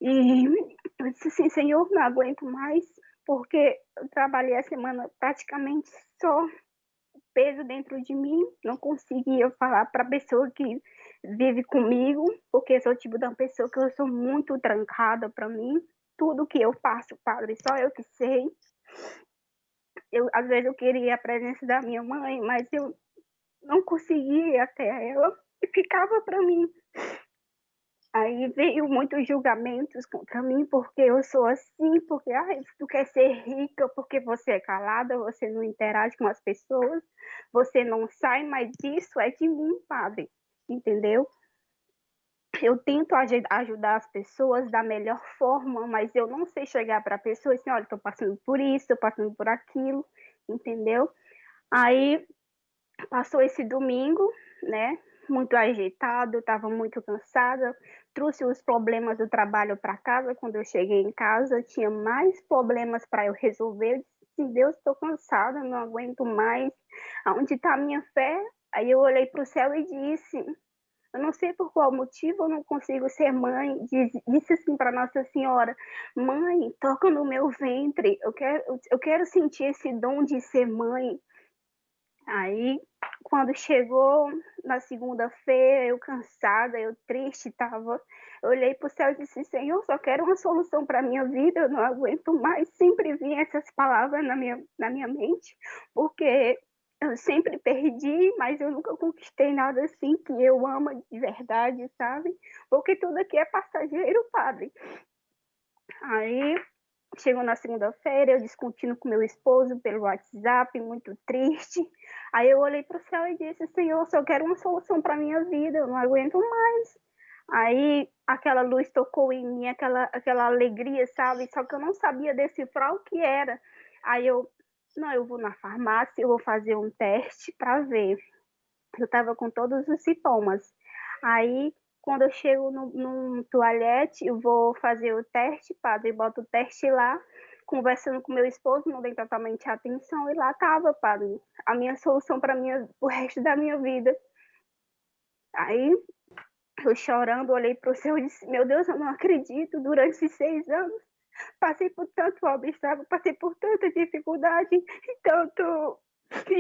E eu disse assim: Senhor, não aguento mais, porque eu trabalhei a semana praticamente só peso dentro de mim, não conseguia falar para a pessoa que vive comigo, porque eu sou o tipo de uma pessoa que eu sou muito trancada para mim. Tudo que eu faço, Padre, só eu que sei. Às vezes eu queria a presença da minha mãe, mas eu não conseguia ir até ela. e ficava para mim. Aí veio muitos julgamentos contra mim, porque eu sou assim, porque ai, tu quer ser rica, porque você é calada, você não interage com as pessoas, você não sai, mas isso é de mim, padre, entendeu? Eu tento ajudar as pessoas da melhor forma, mas eu não sei chegar para a pessoa e assim, olha, estou passando por isso, estou passando por aquilo, entendeu? Aí passou esse domingo, né? Muito agitado, estava muito cansada. Trouxe os problemas do trabalho para casa. Quando eu cheguei em casa, eu tinha mais problemas para eu resolver. Eu disse, assim, Deus, estou cansada, não aguento mais. Aonde está a minha fé? Aí eu olhei para o céu e disse, eu não sei por qual motivo eu não consigo ser mãe. Disse assim para Nossa Senhora, mãe, toca no meu ventre. Eu quero sentir esse dom de ser mãe. Aí, quando chegou na segunda-feira, eu cansada, eu triste estava, eu olhei para o céu e disse, Senhor, só quero uma solução para a minha vida, eu não aguento mais. Sempre vinha essas palavras na minha mente, porque eu sempre perdi, mas eu nunca conquistei nada assim que eu amo de verdade, sabe? Porque tudo aqui é passageiro, padre. Aí chegou na segunda-feira, eu discutindo com meu esposo pelo WhatsApp, muito triste. Aí eu olhei para o céu e disse, Senhor, só quero uma solução para minha vida, eu não aguento mais. Aí aquela luz tocou em mim, aquela alegria, sabe? Só que eu não sabia decifrar o que era. Aí eu vou na farmácia, eu vou fazer um teste para ver. Eu estava com todos os sintomas. Aí, quando eu chego num toalete, eu vou fazer o teste, padre, boto o teste lá, conversando com meu esposo, não dei totalmente atenção, e lá estava, padre, a minha solução para o resto da minha vida. Aí, eu chorando, olhei para o céu e disse, meu Deus, eu não acredito, durante esses 6 anos, passei por tanto obstáculo, passei por tanta dificuldade, tanto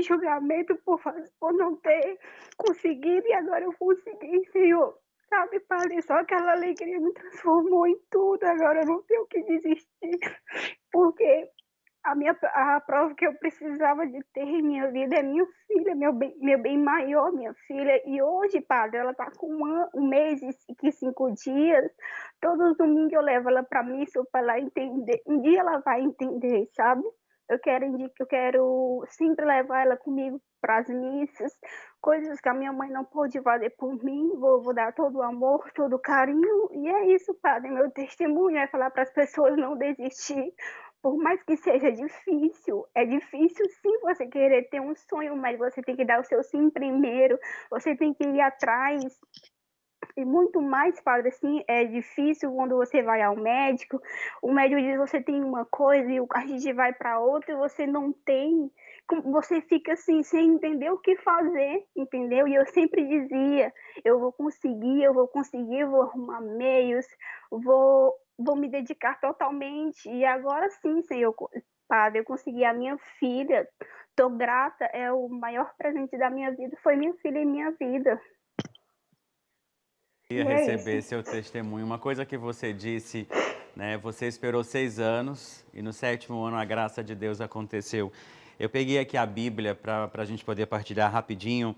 julgamento por não ter conseguido, e agora eu consegui, Senhor. Sabe, Padre, só aquela alegria me transformou em tudo, agora eu não tenho o que desistir, porque a prova que eu precisava de ter em minha vida é minha filha, meu bem maior, minha filha. E hoje, padre, ela está com um mês e 5 dias. Todos os domingos eu levo ela para missa para ela entender. Um dia ela vai entender, sabe? Eu quero sempre levar ela comigo para as missas, coisas que a minha mãe não pôde fazer por mim. Vou dar todo o amor, todo o carinho. E é isso, padre. Meu testemunho é falar para as pessoas não desistir. Por mais que seja difícil, é difícil sim você querer ter um sonho, mas você tem que dar o seu sim primeiro, você tem que ir atrás. E muito mais, padre, assim, é difícil quando você vai ao médico, o médico diz que você tem uma coisa e a gente vai para outra e você não tem, você fica assim, sem entender o que fazer, entendeu? E eu sempre dizia, eu vou conseguir, vou arrumar meios, vou me dedicar totalmente. E agora sim, Senhor, padre, eu consegui a minha filha, tô grata, é o maior presente da minha vida, foi minha filha em minha vida. Queria E é receber isso. seu testemunho. Uma coisa que você disse, né? Você esperou 6 anos e no 7º ano a graça de Deus aconteceu. Eu peguei aqui a Bíblia para a gente poder partilhar rapidinho.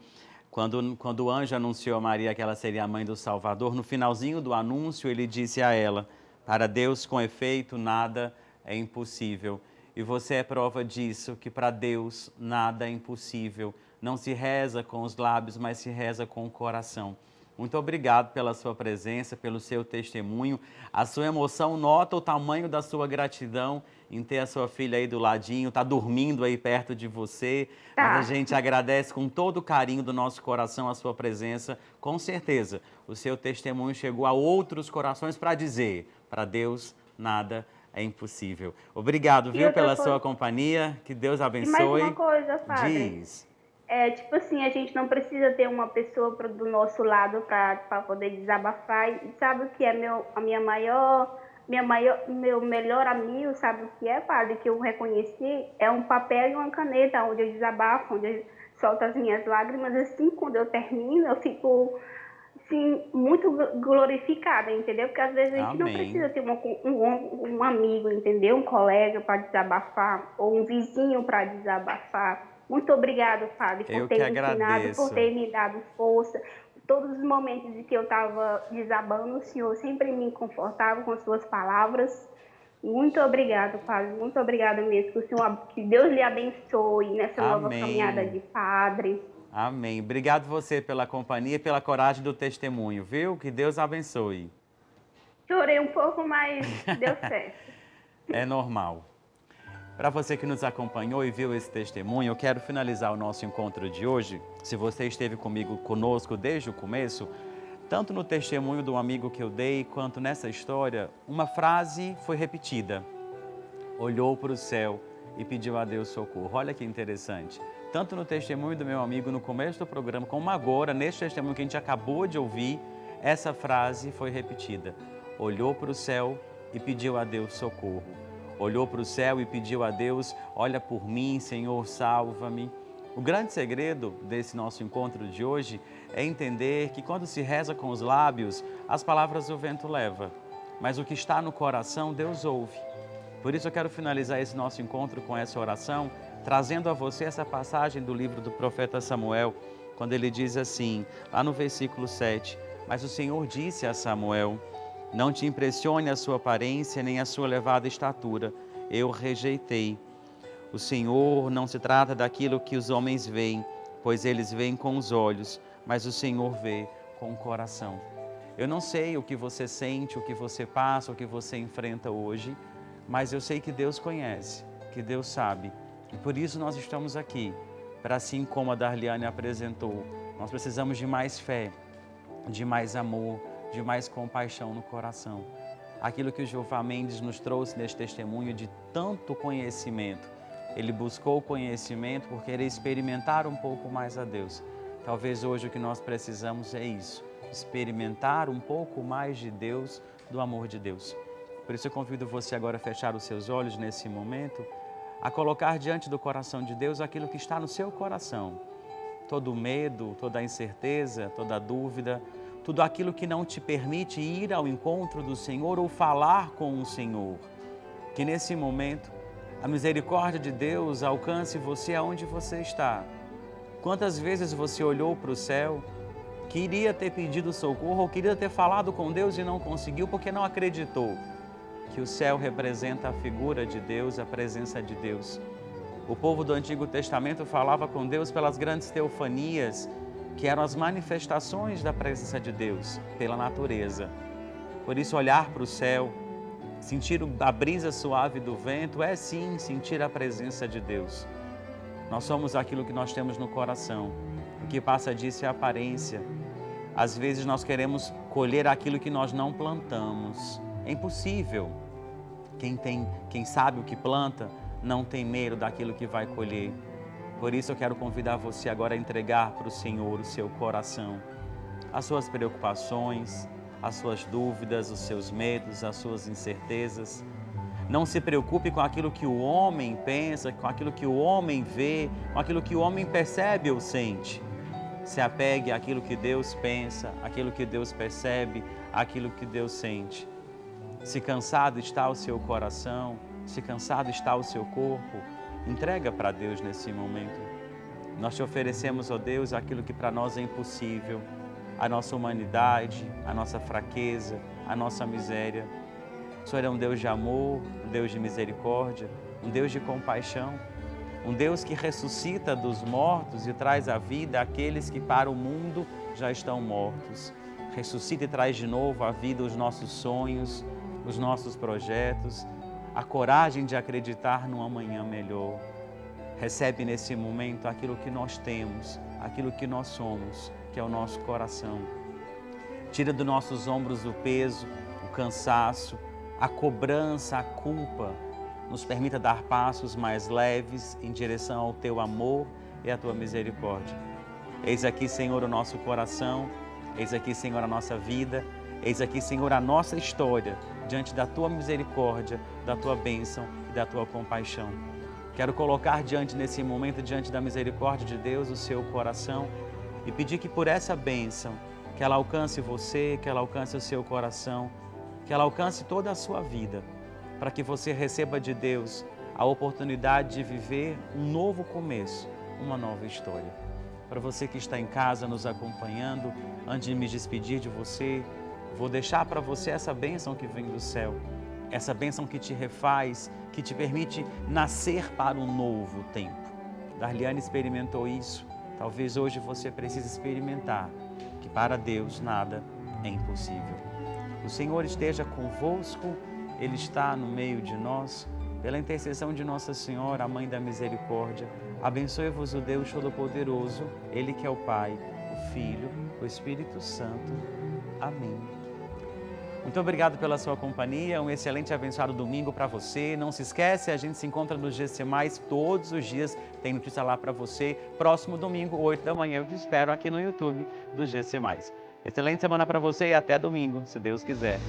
Quando o anjo anunciou a Maria que ela seria a mãe do Salvador, no finalzinho do anúncio ele disse a ela, para Deus com efeito nada é impossível. E você é prova disso, que para Deus nada é impossível. Não se reza com os lábios, mas se reza com o coração. Muito obrigado pela sua presença, pelo seu testemunho. A sua emoção nota o tamanho da sua gratidão em ter a sua filha aí do ladinho, tá dormindo aí perto de você. Tá. Mas a gente agradece com todo o carinho do nosso coração a sua presença. Com certeza, o seu testemunho chegou a outros corações para dizer, para Deus nada é impossível. Obrigado, viu, pela sua companhia. Que Deus abençoe. E mais uma coisa, padre. Diz. Tipo assim, a gente não precisa ter uma pessoa do nosso lado para poder desabafar. E sabe o que é meu melhor amigo, sabe o que é, padre, que eu reconheci? É um papel e uma caneta onde eu desabafo, onde eu solto as minhas lágrimas. Assim, quando eu termino, eu fico assim, muito glorificada, entendeu? Porque às vezes a gente não precisa ter um amigo, entendeu? Um colega para desabafar, ou um vizinho para desabafar. Muito obrigado, padre, por ter me ensinado, por ter me dado força, todos os momentos em que eu estava desabando, o Senhor sempre me confortava com as suas palavras. Muito obrigado, Padre. Muito obrigada mesmo. Que Deus lhe abençoe nessa nova caminhada de padre. Amém. Obrigado você pela companhia e pela coragem do testemunho, viu? Que Deus abençoe. Chorei um pouco, mas deu certo. É normal. Para você que nos acompanhou e viu esse testemunho, eu quero finalizar o nosso encontro de hoje. Se você esteve conosco desde o começo, tanto no testemunho do amigo que eu dei, quanto nessa história, uma frase foi repetida. Olhou para o céu e pediu a Deus socorro. Olha que interessante. Tanto no testemunho do meu amigo no começo do programa, como agora, neste testemunho que a gente acabou de ouvir, essa frase foi repetida. Olhou para o céu e pediu a Deus socorro. Olhou para o céu e pediu a Deus, olha por mim, Senhor, salva-me. O grande segredo desse nosso encontro de hoje é entender que quando se reza com os lábios, as palavras o vento leva, mas o que está no coração, Deus ouve. Por isso eu quero finalizar esse nosso encontro com essa oração, trazendo a você essa passagem do livro do profeta Samuel, quando ele diz assim, lá no versículo 7, mas o Senhor disse a Samuel, não te impressione a sua aparência nem a sua elevada estatura, eu rejeitei. O Senhor não se trata daquilo que os homens veem, pois eles veem com os olhos, mas o Senhor vê com o coração. Eu não sei o que você sente, o que você passa, o que você enfrenta hoje, mas eu sei que Deus conhece, que Deus sabe. E por isso nós estamos aqui, para assim como a Darliane apresentou, nós precisamos de mais fé, de mais amor, de mais compaixão no coração. Aquilo que o Jeová Mendes nos trouxe neste testemunho de tanto conhecimento. Ele buscou conhecimento por querer experimentar um pouco mais a Deus. Talvez hoje o que nós precisamos é isso, experimentar um pouco mais de Deus, do amor de Deus. Por isso eu convido você agora a fechar os seus olhos nesse momento, a colocar diante do coração de Deus aquilo que está no seu coração. Todo o medo, toda a incerteza, toda a dúvida, tudo aquilo que não te permite ir ao encontro do Senhor ou falar com o Senhor. Que nesse momento a misericórdia de Deus alcance você aonde você está. Quantas vezes você olhou para o céu, queria ter pedido socorro ou queria ter falado com Deus e não conseguiu porque não acreditou que o céu representa a figura de Deus, a presença de Deus. O povo do Antigo Testamento falava com Deus pelas grandes teofanias, que eram as manifestações da presença de Deus pela natureza. Por isso, olhar para o céu, sentir a brisa suave do vento, é sim sentir a presença de Deus. Nós somos aquilo que nós temos no coração. O que passa disso é a aparência. Às vezes nós queremos colher aquilo que nós não plantamos. É impossível. Quem sabe o que planta, não tem medo daquilo que vai colher. Por isso eu quero convidar você agora a entregar para o Senhor o seu coração, as suas preocupações, as suas dúvidas, os seus medos, as suas incertezas. Não se preocupe com aquilo que o homem pensa, com aquilo que o homem vê, com aquilo que o homem percebe ou sente. Se apegue àquilo que Deus pensa, àquilo que Deus percebe, àquilo que Deus sente. Se cansado está o seu coração, se cansado está o seu corpo, entrega para Deus nesse momento. Nós te oferecemos, ó Deus, aquilo que para nós é impossível, a nossa humanidade, a nossa fraqueza, a nossa miséria. O Senhor é um Deus de amor, um Deus de misericórdia, um Deus de compaixão, um Deus que ressuscita dos mortos e traz à vida aqueles que para o mundo já estão mortos. Ressuscita e traz de novo à vida os nossos sonhos, os nossos projetos, a coragem de acreditar num amanhã melhor. Recebe nesse momento aquilo que nós temos, aquilo que nós somos, que é o nosso coração. Tira dos nossos ombros o peso, o cansaço, a cobrança, a culpa. Nos permita dar passos mais leves em direção ao Teu amor e à Tua misericórdia. Eis aqui, Senhor, o nosso coração, eis aqui, Senhor, a nossa vida, eis aqui, Senhor, a nossa história, diante da Tua misericórdia, da Tua bênção e da Tua compaixão. Quero colocar nesse momento, diante da misericórdia de Deus, o seu coração e pedir que por essa bênção, que ela alcance você, que ela alcance o seu coração, que ela alcance toda a sua vida, para que você receba de Deus a oportunidade de viver um novo começo, uma nova história. Para você que está em casa nos acompanhando, antes de me despedir de você, vou deixar para você essa bênção que vem do céu. Essa bênção que te refaz, que te permite nascer para um novo tempo. Darliane experimentou isso. Talvez hoje você precise experimentar que para Deus nada é impossível. O Senhor esteja convosco, Ele está no meio de nós. Pela intercessão de Nossa Senhora, a Mãe da Misericórdia, abençoe-vos o Deus Todo-Poderoso, Ele que é o Pai, o Filho, o Espírito Santo. Amém. Muito obrigado pela sua companhia, um excelente e abençoado domingo para você. Não se esquece, a gente se encontra nos GC+, todos os dias, tem notícia lá para você. Próximo domingo, 8 da manhã, eu te espero aqui no YouTube do GC+. Excelente semana para você e até domingo, se Deus quiser.